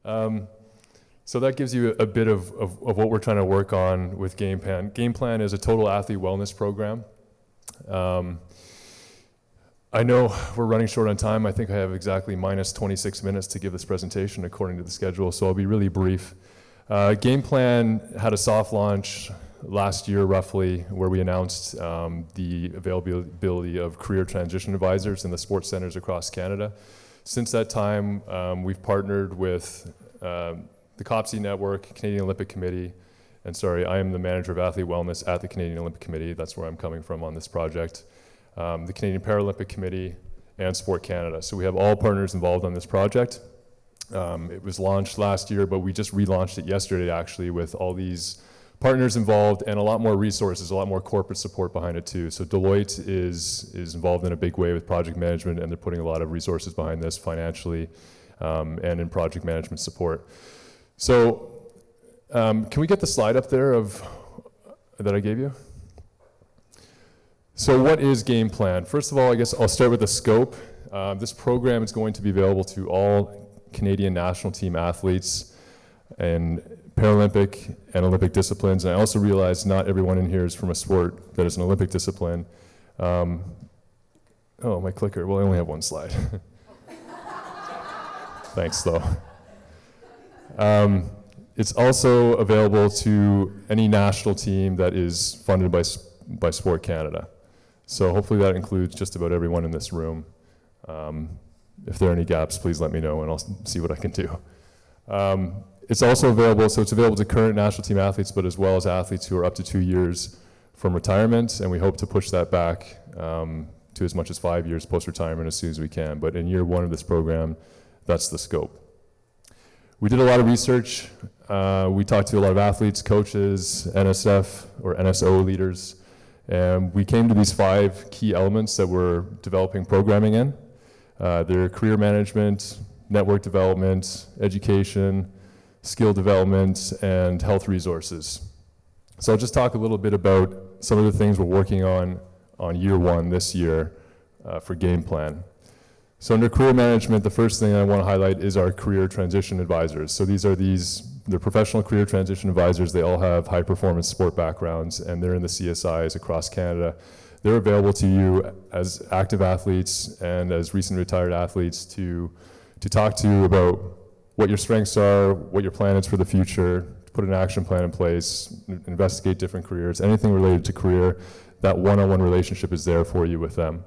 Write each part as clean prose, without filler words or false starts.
So that gives you a bit of what we're trying to work on with Game Plan. Game Plan is a total athlete wellness program. I know we're running short on time. I think I have exactly minus 26 minutes to give this presentation according to the schedule, so I'll be really brief. Game Plan had a soft launch last year roughly, where we announced the availability of career transition advisors in the sports centers across Canada. Since that time, we've partnered with the COPSI Network, Canadian Olympic Committee, and sorry, I am the manager of athlete wellness at the Canadian Olympic Committee. That's where I'm coming from on this project. The Canadian Paralympic Committee, and Sport Canada. So we have all partners involved on this project. It was launched last year, but we just relaunched it yesterday actually with all these partners involved and a lot more resources, a lot more corporate support behind it too. So Deloitte is involved in a big way with project management, and they're putting a lot of resources behind this financially and in project management support. So can we get the slide up there that I gave you? So what is Game Plan? First of all, I guess I'll start with the scope. This program is going to be available to all Canadian national team athletes in Paralympic and Olympic disciplines. And I also realize not everyone in here is from a sport that is an Olympic discipline. Oh, my clicker. Well, I only have one slide. Thanks, though. It's also available to any national team that is funded by Sport Canada. So hopefully that includes just about everyone in this room. If there are any gaps, please let me know and I'll see what I can do. It's also available, so it's available to current national team athletes, but as well as athletes who are up to 2 years from retirement, and we hope to push that back to as much as 5 years post-retirement as soon as we can. But in year one of this program, that's the scope. We did a lot of research. We talked to a lot of athletes, coaches, NSF or NSO leaders, and we came to these 5 key elements that we're developing programming in. They're career management, network development, education, skill development, and health resources. So I'll just talk a little bit about some of the things we're working on year one this year for Game Plan. So under career management, the first thing I want to highlight is our career transition advisors. So they're professional career transition advisors. They all have high performance sport backgrounds, and they're in the CSIs across Canada. They're available to you as active athletes and as recent retired athletes to talk to you about what your strengths are, what your plan is for the future, put an action plan in place, investigate different careers, anything related to career. That one-on-one relationship is there for you with them.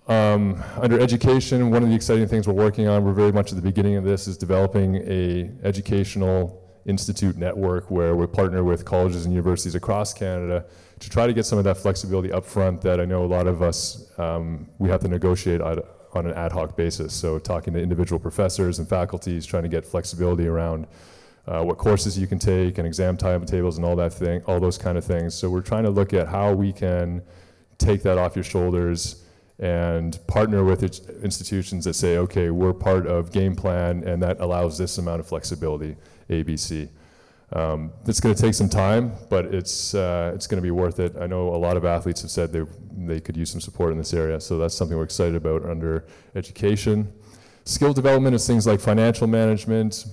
Under education, one of the exciting things we're working on, we're very much at the beginning of this, is developing an educational institute network where we partner with colleges and universities across Canada to try to get some of that flexibility up front that I know a lot of us, we have to negotiate on an ad hoc basis. So talking to individual professors and faculties, trying to get flexibility around what courses you can take and exam timetables and all those kind of things. So we're trying to look at how we can take that off your shoulders and partner with institutions that say, okay, we're part of Game Plan and that allows this amount of flexibility, ABC. It's going to take some time, but it's going to be worth it. I know a lot of athletes have said they could use some support in this area, so that's something we're excited about under education. Skill development is things like financial management,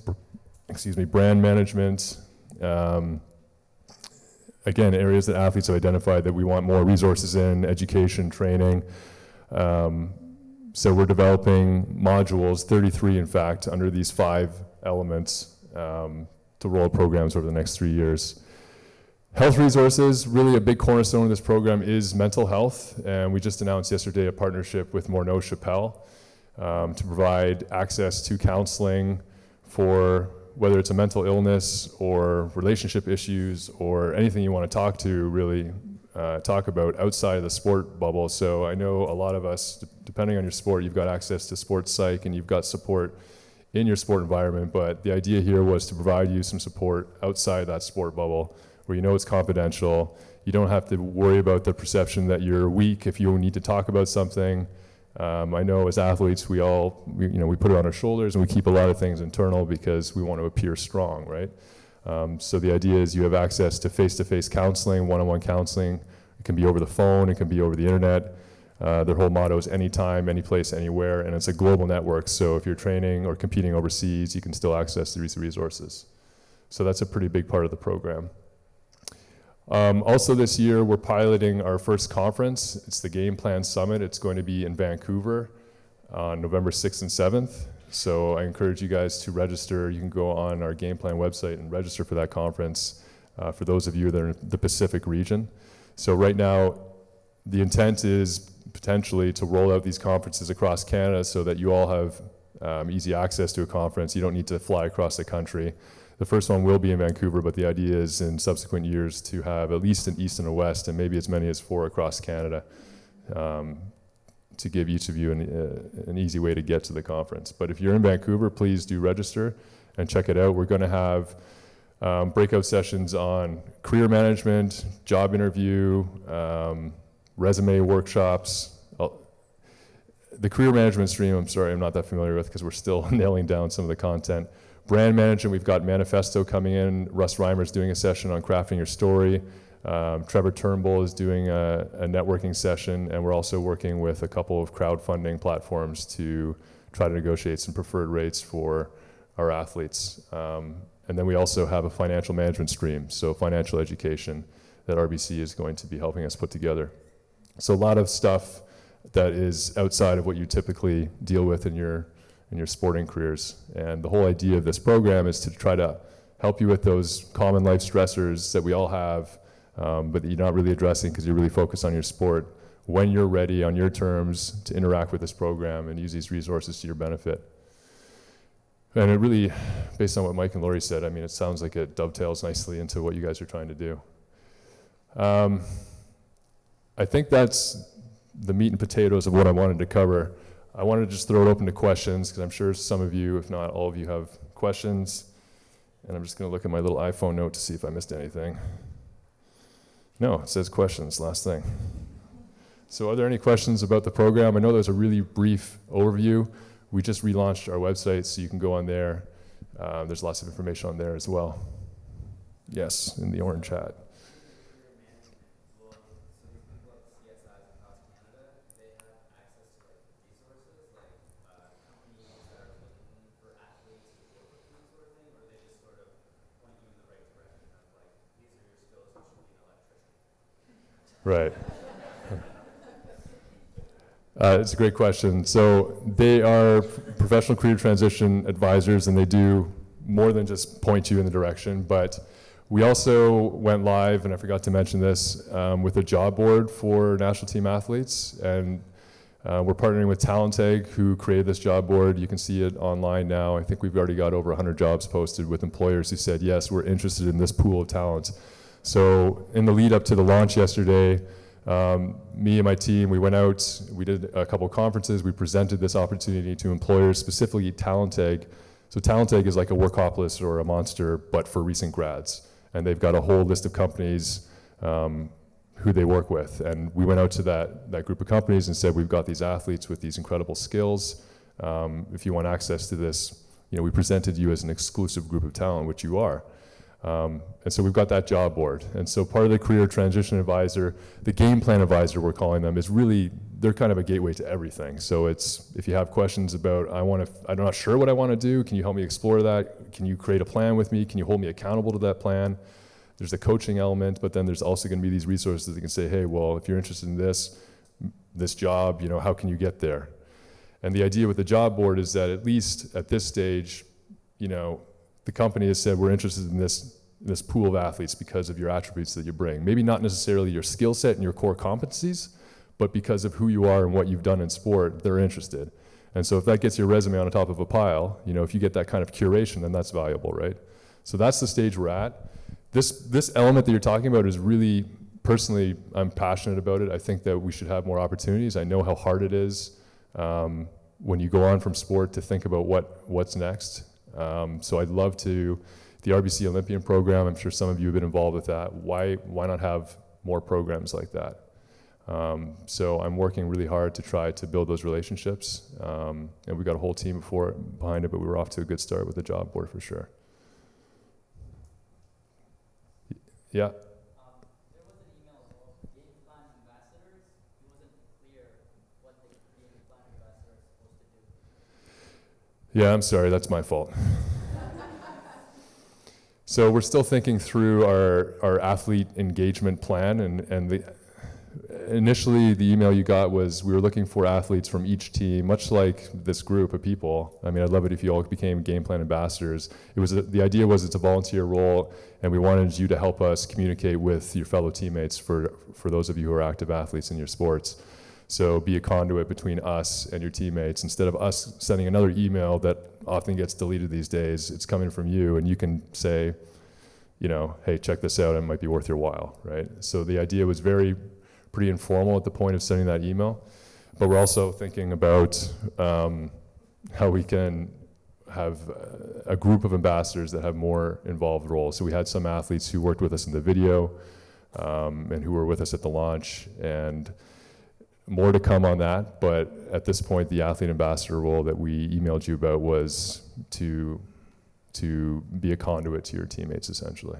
brand management. Again, areas that athletes have identified that we want more resources in, education, training. So we're developing modules, 33 in fact, under these 5 elements to roll programs over the next 3 years. Health resources, really a big cornerstone of this program is mental health, and we just announced yesterday a partnership with Morneau Chappelle to provide access to counseling for whether it's a mental illness or relationship issues or anything you want to talk to, really talk about outside of the sport bubble. So I know a lot of us, depending on your sport, you've got access to sports psych and you've got support in your sport environment, but the idea here was to provide you some support outside that sport bubble where you know it's confidential. You don't have to worry about the perception that you're weak if you need to talk about something. I know as athletes, we put it on our shoulders and we keep a lot of things internal because we want to appear strong, right? So the idea is you have access to face-to-face counseling, one-on-one counseling. It can be over the phone, it can be over the internet. Their whole motto is anytime, any place, anywhere, and it's a global network. So if you're training or competing overseas, you can still access these resources. So that's a pretty big part of the program. Also this year, we're piloting our first conference. It's the Game Plan Summit. It's going to be in Vancouver on November 6th and 7th. So I encourage you guys to register. You can go on our Game Plan website and register for that conference for those of you that are in the Pacific region. So right now, the intent is potentially to roll out these conferences across Canada so that you all have easy access to a conference. You don't need to fly across the country. The first one will be in Vancouver, but the idea is in subsequent years to have at least an East and a West, and maybe as many as 4 across Canada, to give each of you an easy way to get to the conference. But if you're in Vancouver, please do register and check it out. We're going to have breakout sessions on career management, job interview, resume workshops. The career management stream, I'm sorry, I'm not that familiar with because we're still nailing down some of the content. Brand management, we've got Manifesto coming in. Russ Reimer's doing a session on crafting your story. Trevor Turnbull is doing a networking session, and we're also working with a couple of crowdfunding platforms to try to negotiate some preferred rates for our athletes. And then we also have a financial management stream, so financial education that RBC is going to be helping us put together. So a lot of stuff that is outside of what you typically deal with in your sporting careers. And the whole idea of this program is to try to help you with those common life stressors that we all have, but that you're not really addressing because you're really focused on your sport, when you're ready on your terms to interact with this program and use these resources to your benefit. And it really, based on what Mike and Lori said, I mean, it sounds like it dovetails nicely into what you guys are trying to do. I think that's the meat and potatoes of what I wanted to cover. I wanted to just throw it open to questions because I'm sure some of you, if not all of you, have questions. And I'm just going to look at my little iPhone note to see if I missed anything. No, it says questions, last thing. So are there any questions about the program? I know there's a really brief overview. We just relaunched our website, so you can go on there. There's lots of information on there as well. Yes, in the orange chat. Right. It's a great question. So they are professional career transition advisors, and they do more than just point you in the direction. But we also went live, and I forgot to mention this, with a job board for national team athletes. And we're partnering with Talenteg, who created this job board. You can see it online now. I think we've already got over 100 jobs posted with employers who said, yes, we're interested in this pool of talent. So in the lead up to the launch yesterday, me and my team, we went out, we did a couple of conferences, we presented this opportunity to employers, specifically Talenteg. So Talenteg is like a Workopolis or a Monster, but for recent grads. And they've got a whole list of companies who they work with. And we went out to that group of companies and said, we've got these athletes with these incredible skills. If you want access to this, you know, we presented you as an exclusive group of talent, which you are. And so we've got that job board. And so part of the career transition advisor, the game plan advisor we're calling them, is really, they're kind of a gateway to everything. So it's, if you have questions about, I'm not sure what I want to do, can you help me explore that? Can you create a plan with me? Can you hold me accountable to that plan? There's a coaching element, but then there's also going to be these resources that can say, hey, well, if you're interested in this job, you know, how can you get there? And the idea with the job board is that at least at this stage, you know, the company has said we're interested in this pool of athletes because of your attributes that you bring. Maybe not necessarily your skill set and your core competencies, but because of who you are and what you've done in sport, they're interested. And so if that gets your resume on the top of a pile, you know, if you get that kind of curation, then that's valuable, right? So that's the stage we're at. This element that you're talking about is really, personally, I'm passionate about it. I think that we should have more opportunities. I know how hard it is when you go on from sport to think about what's next. So I'd love to, the RBC Olympian program, I'm sure some of you have been involved with that. Why not have more programs like that? So I'm working really hard to try to build those relationships. And we've got a whole team behind it, but we were off to a good start with the job board for sure. Yeah? There was an email of game plan ambassadors. It wasn't clear Yeah, I'm sorry, that's my fault. So we're still thinking through our athlete engagement plan, and initially the email you got was we were looking for athletes from each team, much like this group of people. I mean, I'd love it if you all became game plan ambassadors. The idea was it's a volunteer role, and we wanted you to help us communicate with your fellow teammates for those of you who are active athletes in your sports. So be a conduit between us and your teammates. Instead of us sending another email that often gets deleted these days, it's coming from you, and you can say, you know, hey, check this out, it might be worth your while, right? So the idea was pretty informal at the point of sending that email, but we're also thinking about how we can have a group of ambassadors that have more involved roles. So we had some athletes who worked with us in the video and who were with us at the launch, and more to come on that, but at this point, the athlete ambassador role that we emailed you about was to be a conduit to your teammates, essentially.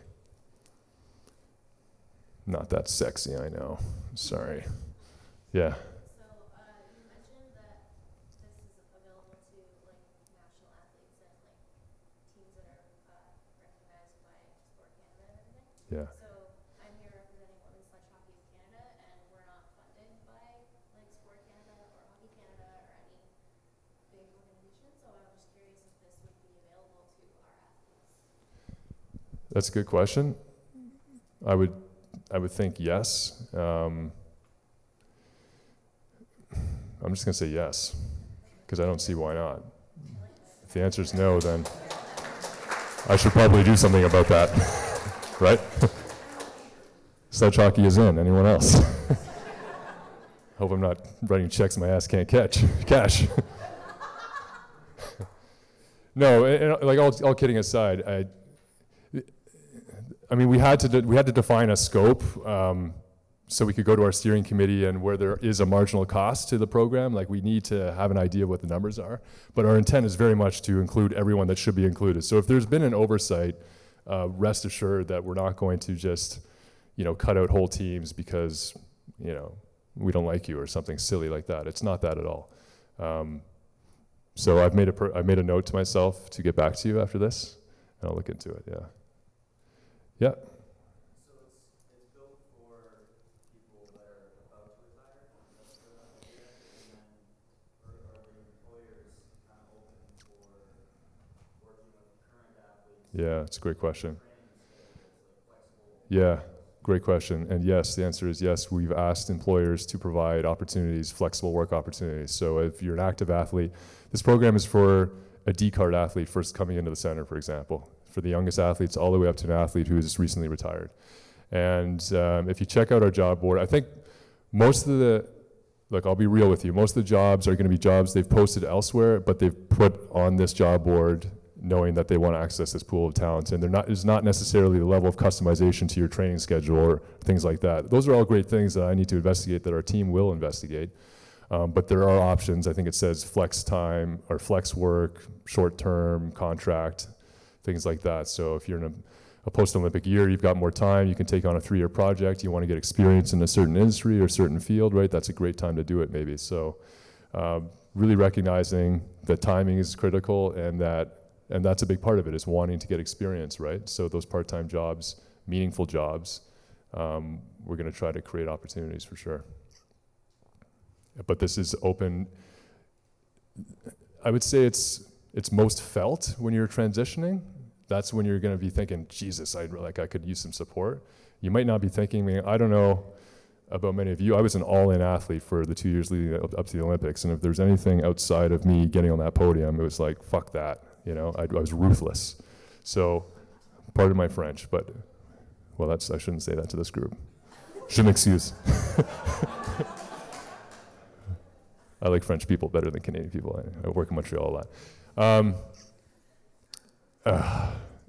Not that sexy, I know. Sorry. Yeah. So you mentioned that this is available to like national athletes and like teams that are recognized by Sport Canada and everything. Yeah. So I'm here representing Women's Sledge Hockey of Canada, and we're not funded by like Sport Canada or Hockey Canada or any big organization. So I was just curious if this would be available to our athletes. That's a good question. I would think yes. I'm just going to say yes, because I don't see why not. If the answer is no, then I should probably do something about that, right? Sledge hockey is in. Anyone else? Hope I'm not writing checks my ass can't cash. No, and like all kidding aside, I mean, we had to define a scope so we could go to our steering committee, and where there is a marginal cost to the program, like we need to have an idea of what the numbers are. But our intent is very much to include everyone that should be included. So if there's been an oversight, rest assured that we're not going to just, you know, cut out whole teams because, you know, we don't like you or something silly like that. It's not that at all. So I've made a note to myself to get back to you after this, and I'll look into it. Yeah. Yeah. So it's built for people that are about to retire. That's the idea. And then are the employers kind of open for working with current athletes? Yeah, it's a great question. Yeah, great question. And yes, the answer is yes. We've asked employers to provide opportunities, flexible work opportunities. So if you're an active athlete, this program is for a D-card athlete first coming into the center, for example, for the youngest athletes all the way up to an athlete who is recently retired. And if you check out our job board, I think most of the, look, I'll be real with you, most of the jobs are going to be jobs they've posted elsewhere, but they've put on this job board knowing that they want to access this pool of talent. And it's not necessarily the level of customization to your training schedule or things like that. Those are all great things that I need to investigate, that our team will investigate. But there are options. I think it says flex time or flex work, short-term contract, things like that. So if you're in a post-Olympic year, you've got more time, you can take on a 3-year project, you want to get experience in a certain industry or certain field, right? That's a great time to do it maybe. So really recognizing that timing is critical, and that's a big part of it, is wanting to get experience, right? So those part-time jobs, meaningful jobs, we're going to try to create opportunities for sure. But this is open. I would say it's most felt when you're transitioning. That's when you're going to be thinking, Jesus, I could use some support. You might not be thinking, I don't know about many of you. I was an all-in athlete for the 2 years leading up to the Olympics, and if there's anything outside of me getting on that podium, it was like, fuck that. You know, I was ruthless. So, pardon my French, but, well, I shouldn't say that to this group. Je m'excuse. I like French people better than Canadian people. I work in Montreal a lot.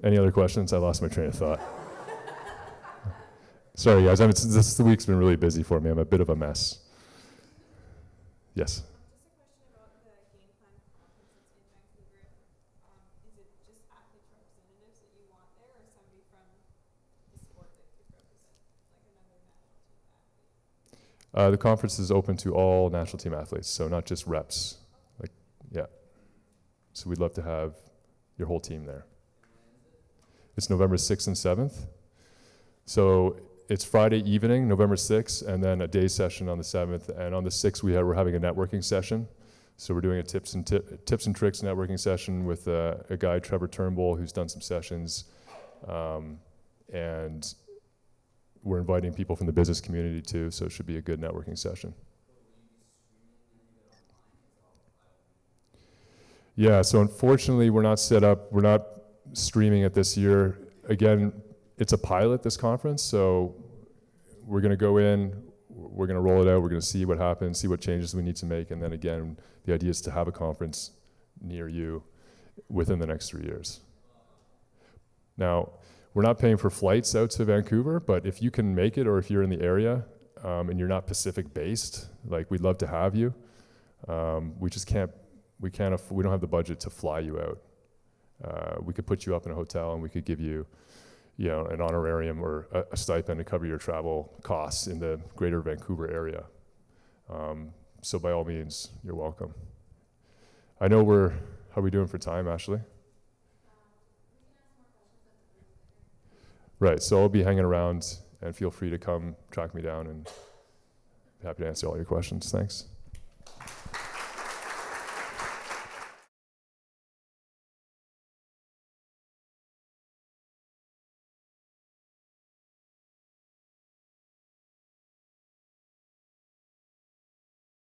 Any other questions? I lost my train of thought. Sorry, guys. This week's been really busy for me. I'm a bit of a mess. Yes? Just a question about the game plan conference in Vancouver. Is it just athlete representatives that you want there, or somebody from the sport that could represent, like another national team athlete? The conference is open to all national team athletes, so not just reps. Like, yeah. So we'd love to have your whole team there. It's November 6th and 7th. So it's Friday evening, November 6th, and then a day session on the 7th. And on the 6th, we're having a networking session. So we're doing a tips and tricks networking session with a guy, Trevor Turnbull, who's done some sessions. And we're inviting people from the business community too, so it should be a good networking session. Yeah, so unfortunately we're not set up, we're not streaming it this year. Again, it's a pilot, this conference, so we're gonna go in, we're gonna roll it out, we're gonna see what happens, see what changes we need to make, and then again, the idea is to have a conference near you within the next 3 years. Now, we're not paying for flights out to Vancouver, but if you can make it, or if you're in the area and you're not Pacific based, like we'd love to have you. We just can't, we don't have the budget to fly you out. We could put you up in a hotel and we could give you, you know, an honorarium or a stipend to cover your travel costs in the greater Vancouver area. So by all means, you're welcome. I know how are we doing for time, Ashley? Right, so I'll be hanging around, and feel free to come track me down, and happy to answer all your questions. Thanks.